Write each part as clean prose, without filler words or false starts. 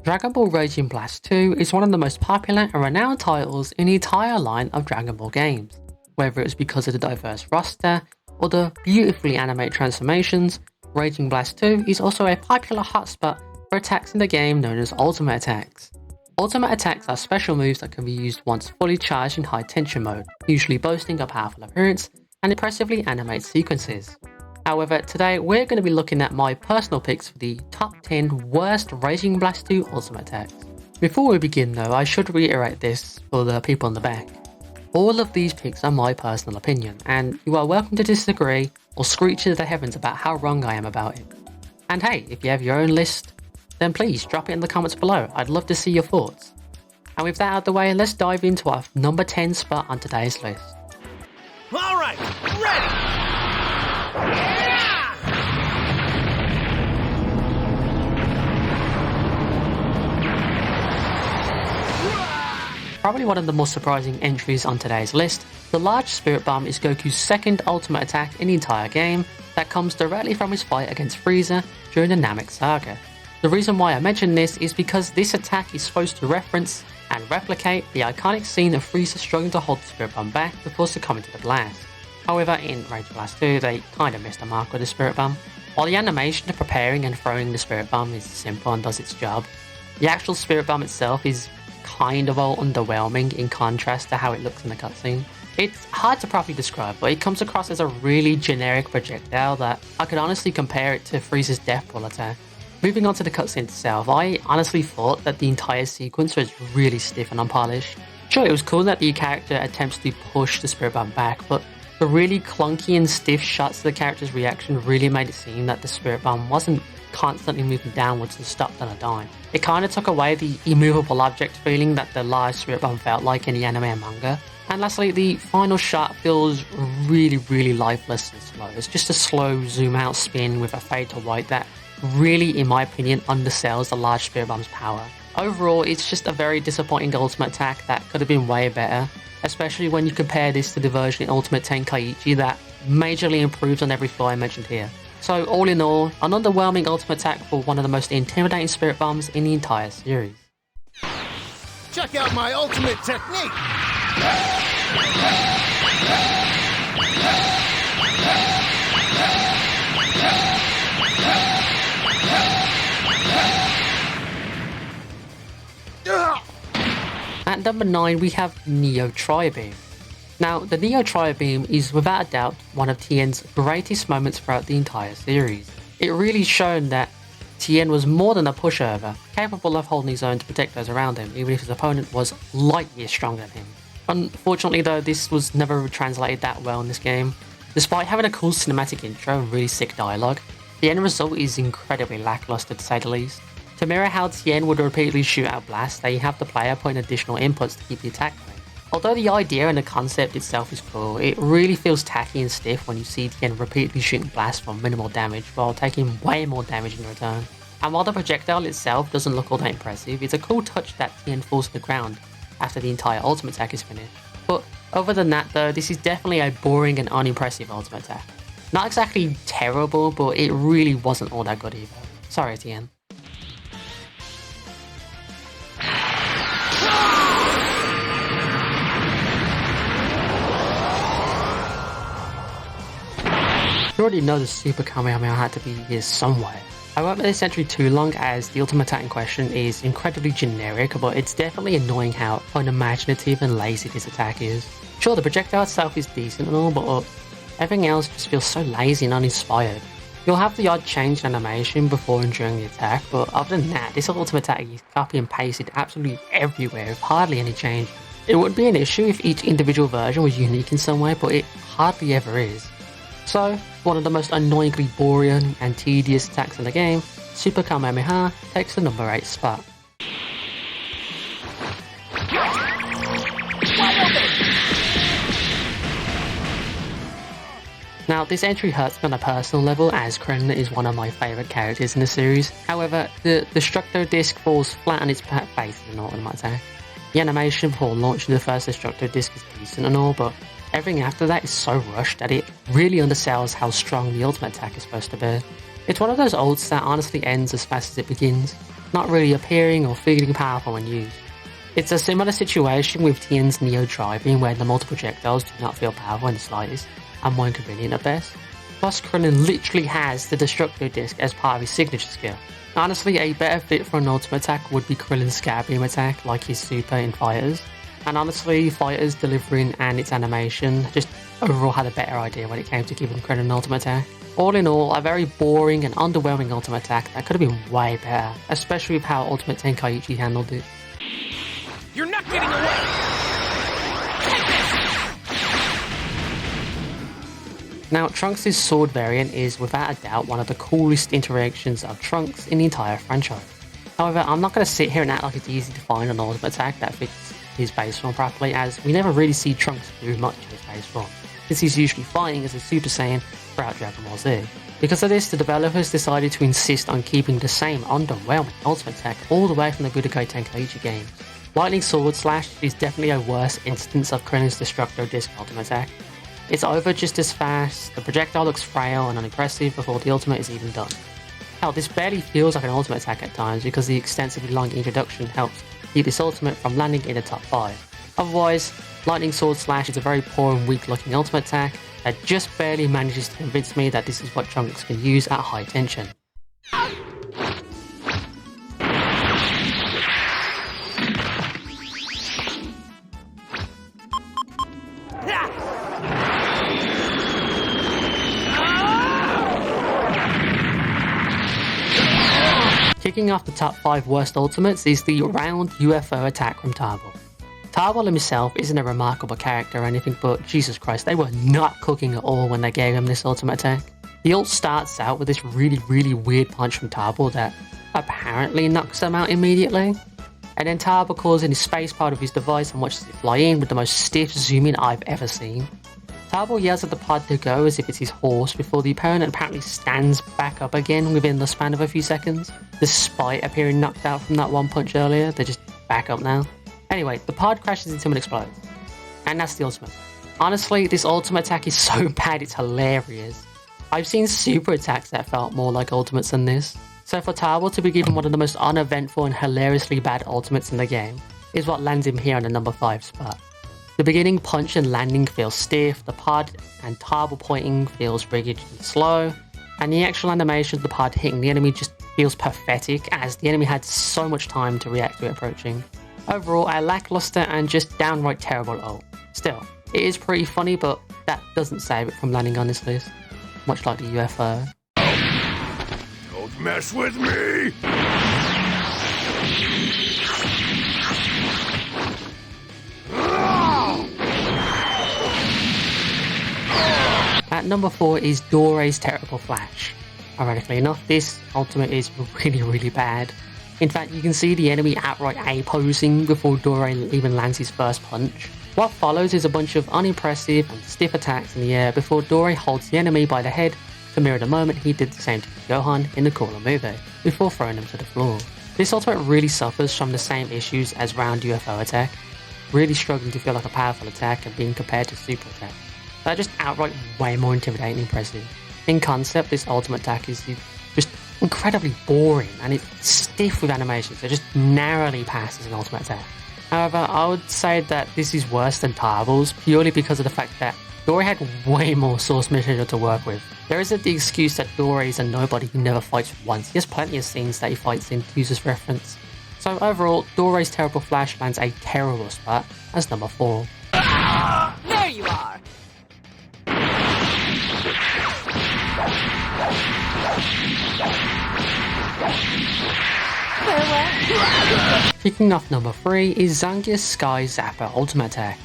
Dragon Ball Raging Blast 2 is one of the most popular and renowned titles in the entire line of Dragon Ball games. Whether it's because of the diverse roster or the beautifully animated transformations, Raging Blast 2 is also a popular hotspot for attacks in the game known as Ultimate Attacks. Ultimate Attacks are special moves that can be used once fully charged in high tension mode, usually boasting a powerful appearance and impressively animated sequences. However, today we're going to be looking at my personal picks for the top 10 worst Raging Blast 2 Ultimate Attacks. Before we begin though, I should reiterate this for the people in the back. All of these picks are my personal opinion, and you are welcome to disagree or screech to the heavens about how wrong I am about it. And hey, if you have your own list, then please drop it in the comments below, I'd love to see your thoughts. And with that out of the way, let's dive into our number 10 spot on today's list. Alright, ready! Probably one of the most surprising entries on today's list, the Large Spirit Bomb is Goku's second ultimate attack in the entire game that comes directly from his fight against Frieza during the Namek Saga. The reason why I mention this is because this attack is supposed to reference and replicate the iconic scene of Frieza struggling to hold the Spirit Bomb back before succumbing to the blast. However, in Raging Blast 2 they kinda missed the mark with the Spirit Bomb. While the animation of preparing and throwing the Spirit Bomb is simple and does its job, the actual Spirit Bomb itself is kind of all underwhelming in contrast to how it looks in the cutscene. It's hard to properly describe, but it comes across as a really generic projectile that I could honestly compare it to Frieza's Death Ball attack. Moving on to the cutscene itself, I honestly thought that the entire sequence was really stiff and unpolished. Sure, it was cool that the character attempts to push the Spirit Bomb back, but the really clunky and stiff shots of the character's reaction really made it seem that the Spirit Bomb wasn't constantly moving downwards and stopped on a dime. It kinda took away the immovable object feeling that the large Spirit Bomb felt like in the anime and manga. And lastly, the final shot feels really lifeless and slow. It's just a slow zoom out spin with a fade to white that really, in my opinion, undersells the large Spirit Bomb's power. Overall, it's just a very disappointing ultimate attack that could have been way better, especially when you compare this to the version in Ultimate Tenkaichi that majorly improves on every flaw I mentioned here. So all in all, an underwhelming ultimate attack for one of the most intimidating Spirit Bombs in the entire series. Check out my ultimate technique! At number 9 we have Neo Tri-Beam. Now, the Neo Tri-Beam is without a doubt one of Tien's greatest moments throughout the entire series. It really shown that Tien was more than a pushover, capable of holding his own to protect those around him, even if his opponent was light years stronger than him. Unfortunately though, this was never translated that well in this game. Despite having a cool cinematic intro and really sick dialogue, the end result is incredibly lackluster to say the least. To mirror how Tien would repeatedly shoot out blasts, they have the player put in additional inputs to keep the attack going. Although the idea and the concept itself is cool, it really feels tacky and stiff when you see Tien repeatedly shooting blasts for minimal damage while taking way more damage in return. And while the projectile itself doesn't look all that impressive, it's a cool touch that Tien falls to the ground after the entire ultimate attack is finished. But other than that though, this is definitely a boring and unimpressive ultimate attack. Not exactly terrible, but it really wasn't all that good either. Sorry Tien. You already know the Super Kamehameha had to be here somewhere. I won't make this entry too long as the ultimate attack in question is incredibly generic, but it's definitely annoying how unimaginative and lazy this attack is. Sure, the projectile itself is decent and all, but everything else just feels so lazy and uninspired. You'll have the odd change in animation before and during the attack, but other than that, this ultimate attack is copy and pasted absolutely everywhere with hardly any change. It would be an issue if each individual version was unique in some way, but it hardly ever is. So, one of the most annoyingly boring and tedious attacks in the game, Super Kamehameha takes the number 8 spot. Now, this entry hurts me on a personal level as Krillin is one of my favourite characters in the series. However, the Destructo-Disc falls flat on its face in an ultimate attack. The animation before launching the first Destructo-Disc is decent and all, but everything after that is so rushed that it really undersells how strong the ultimate attack is supposed to be. It's one of those ults that honestly ends as fast as it begins. not really appearing or feeling powerful when used. It's a similar situation with Tien's Neo Driving, where the multiple projectiles do not feel powerful in the slightest, and more inconvenient at best. Plus, Krillin literally has the Destructo-Disc as part of his signature skill. Honestly, a better fit for an ultimate attack would be Krillin's Stab Beam attack, like his super in Fighters. And honestly, Fighters delivering and its animation just overall had a better idea when it came to giving Krillin an ultimate attack. All in all, a very boring and underwhelming ultimate attack that could have been way better, especially with how Ultimate Tenkaichi handled it. You're not getting away! Now, Trunks' sword variant is without a doubt one of the coolest interactions of Trunks in the entire franchise. However, I'm not going to sit here and act like it's easy to find an ultimate attack that fits his base form properly, as we never really see Trunks do much of his base form, since he's usually fighting as a Super Saiyan throughout Dragon Ball Z. Because of this, the developers decided to insist on keeping the same underwhelming ultimate attack all the way from the Budokai Tenkaichi games. Lightning Sword Slash is definitely a worse instance of Krillin's Destructo-Disc ultimate attack. It's over just as fast, the projectile looks frail and unimpressive before the ultimate is even done. Hell, this barely feels like an ultimate attack at times because the extensively long introduction helps keep this ultimate from landing in the top 5. Otherwise, Lightning Sword Slash is a very poor and weak looking ultimate attack that just barely manages to convince me that this is what Trunks can use at high tension. Kicking off the top 5 worst ultimates is the round UFO Attack from Tarbell. Tarbell himself isn't a remarkable character or anything, but Jesus Christ, they were not cooking at all when they gave him this ultimate attack. The ult starts out with this really weird punch from Tarbell that apparently knocks him out immediately, and then Tarbell calls in his space pod of his device and watches it fly in with the most stiff zoom in I've ever seen. Tarbell yells at the pod to go as if it's his horse before the opponent apparently stands back up again within the span of a few seconds. Despite appearing knocked out from that one punch earlier, they're just back up now. Anyway, the pod crashes into him and explodes. And that's the ultimate. Honestly, this ultimate attack is so bad it's hilarious. I've seen super attacks that felt more like ultimates than this. So for Tarbell to be given one of the most uneventful and hilariously bad ultimates in the game is what lands him here on the number 5 spot. The beginning punch and landing feels stiff, the pod and Tarbell pointing feels rigid and slow, and the actual animation of the pod hitting the enemy just feels pathetic as the enemy had so much time to react to it approaching. Overall, a lackluster and just downright terrible ult. Still, it is pretty funny, but that doesn't save it from landing on this list, much like the UFO. Don't mess with me! At number 4 is Dore's Terrible Flash. Ironically enough, this ultimate is really bad. In fact, you can see the enemy outright A-posing before Dore even lands his first punch. What follows is a bunch of unimpressive and stiff attacks in the air before Dore holds the enemy by the head to mirror the moment he did the same to Gohan in the Cooler movie, before throwing him to the floor. This ultimate really suffers from the same issues as round UFO Attack, really struggling to feel like a powerful attack and being compared to super attack. They're just outright way more intimidating and impressive. In concept, this ultimate attack is just incredibly boring and it's stiff with animations that just narrowly pass as an ultimate attack. However, I would say that this is worse than Tarbell's purely because of the fact that Dore had way more source material to work with. There isn't the excuse that Dore is a nobody who never fights once. He has plenty of scenes that he fights in to use as reference. So overall, Dore's Terrible Flash lands a terrible spot as number 4. There you are! Kicking off number 3 is Zangief's Sky Zapper Ultimate Attack.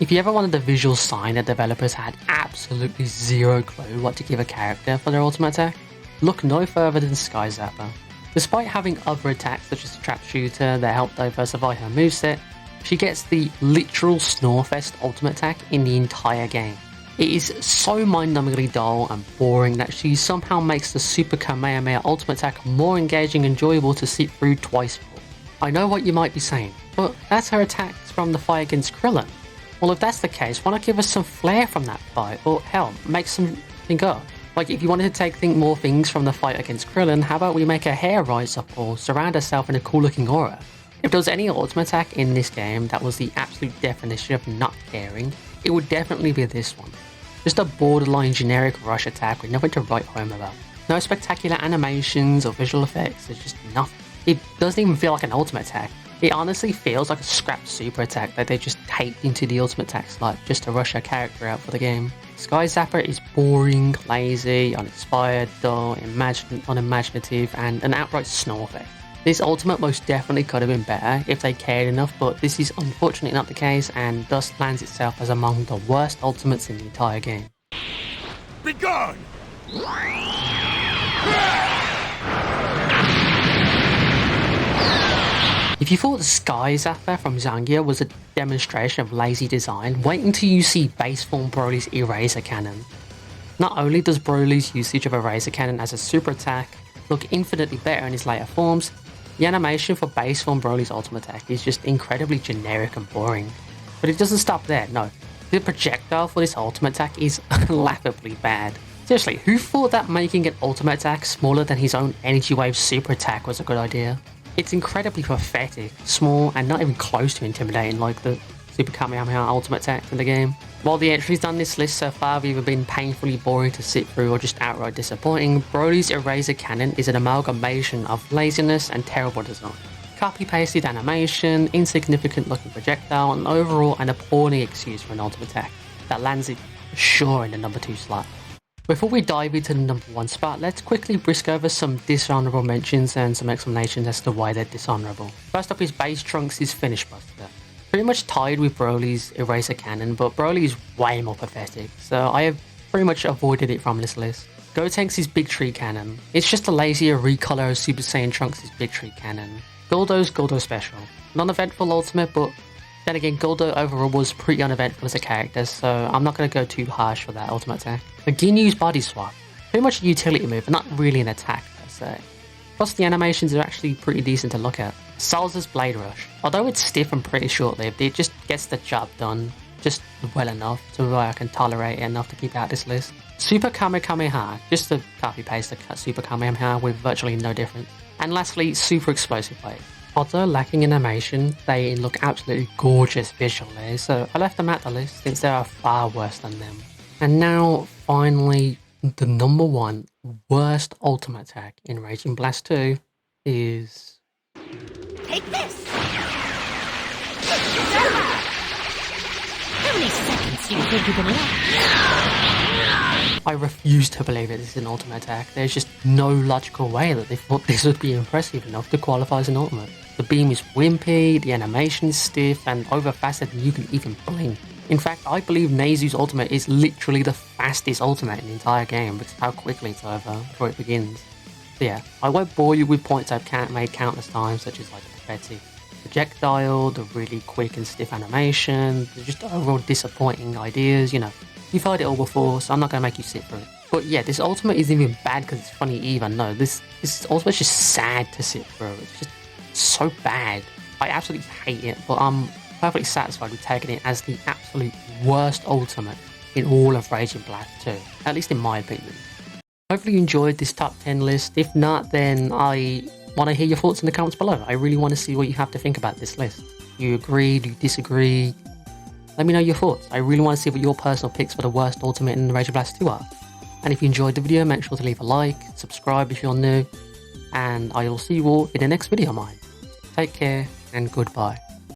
If you ever wanted a visual sign that developers had absolutely zero clue what to give a character for their ultimate attack, look no further than Sky Zapper. Despite having other attacks such as the Trap Shooter that help diversify her moveset, she gets the literal Snorefest ultimate attack in the entire game. It is so mind-numbingly dull and boring that she somehow makes the Super Kamehameha ultimate attack more engaging and enjoyable to sit through twice for. I know what you might be saying, but that's her attacks from the fight against Krillin. Well, if that's the case, why not give us some flair from that fight, or hell, make something up? Like, if you wanted to take more things from the fight against Krillin, how about we make her hair rise up or surround herself in a cool looking aura? If there was any ultimate attack in this game that was the absolute definition of not caring, it would definitely be this one. Just a borderline generic rush attack with nothing to write home about. No spectacular animations or visual effects, there's just nothing. It doesn't even feel like an ultimate attack. It honestly feels like a scrapped super attack that they just taped into the ultimate attack slot just to rush a character out for the game. Sky Zapper is boring, lazy, uninspired, dull, unimaginative, and an outright snore fest. This ultimate most definitely could have been better if they cared enough, but this is unfortunately not the case and thus lands itself as among the worst ultimates in the entire game. Be gone! If you thought the Sky Zapper from Zangia was a demonstration of lazy design, wait until you see base form Broly's Eraser Cannon. Not only does Broly's usage of Eraser Cannon as a super attack look infinitely better in his later forms, the animation for base form Broly's ultimate attack is just incredibly generic and boring. But it doesn't stop there, no. The projectile for this ultimate attack is laughably bad. Seriously, who thought that making an ultimate attack smaller than his own Energy Wave super attack was a good idea? It's incredibly pathetic, small, and not even close to intimidating like the Super Kamehameha ultimate attack in the game. While the entries on this list so far have either been painfully boring to sit through or just outright disappointing, Broly's Eraser Cannon is an amalgamation of laziness and terrible design. Copy-pasted animation, insignificant looking projectile, and overall an appalling excuse for an ultimate attack that lands it sure in the number 2 slot. Before we dive into the number 1 spot, let's quickly brisk over some dishonorable mentions and some explanations as to why they're dishonorable. First up is Base Trunks' Finish Buster. Pretty much tied with Broly's Eraser Cannon, but Broly is way more pathetic, so I have pretty much avoided it from this list. Gotenks' Big Tree Cannon. It's just a lazier recolor of Super Saiyan Trunks' Big Tree Cannon. Guldo's Guldo Special. Non-eventful ultimate, but then again, Guldo overall was pretty uneventful as a character, so I'm not going to go too harsh for that ultimate attack. The Ginyu's Body Swap. Pretty much a utility move, but not really an attack per se. Plus the animations are actually pretty decent to look at. Salza's Blade Rush. Although it's stiff and pretty short-lived, it just gets the job done just well enough to where I can tolerate it enough to keep out this list. Super Kamehameha. Just to copy-paste the Super Kamehameha with virtually no difference. And lastly, Super Explosive Blade. Although lacking in animation, they look absolutely gorgeous visually, so I left them at the list since there are far worse than them. And now, finally, the number 1 worst ultimate attack in Raging Blast 2 is... Take this! How many seconds do you think you can last? I refuse to believe it is an ultimate attack. There's just no logical way that they thought this would be impressive enough to qualify as an ultimate. The beam is wimpy, the animation is stiff, and overfaceted than you can even blink. In fact, I believe Neizu's ultimate is literally the fastest ultimate in the entire game because of how quickly it's over before it begins. So yeah, I won't bore you with points I've made countless times, such as like the pathetic projectile, the really quick and stiff animation, the just overall disappointing ideas, you know. You've heard it all before, so I'm not going to make you sit through it. But yeah, this ultimate isn't even bad because it's funny either. No, this ultimate's just sad to sit through. It's just so bad. I absolutely hate it, but I'm perfectly satisfied with taking it as the absolute worst ultimate in all of Raging Blast 2. At least in my opinion. Hopefully you enjoyed this top 10 list. If not, then I want to hear your thoughts in the comments below. I really want to see what you have to think about this list. Do you agree? Do you disagree? Let me know your thoughts. I really want to see what your personal picks for the worst ultimate in Raging Blast 2 are. And if you enjoyed the video, make sure to leave a like, subscribe if you're new, and I will see you all in the next video of mine. Take care, and goodbye.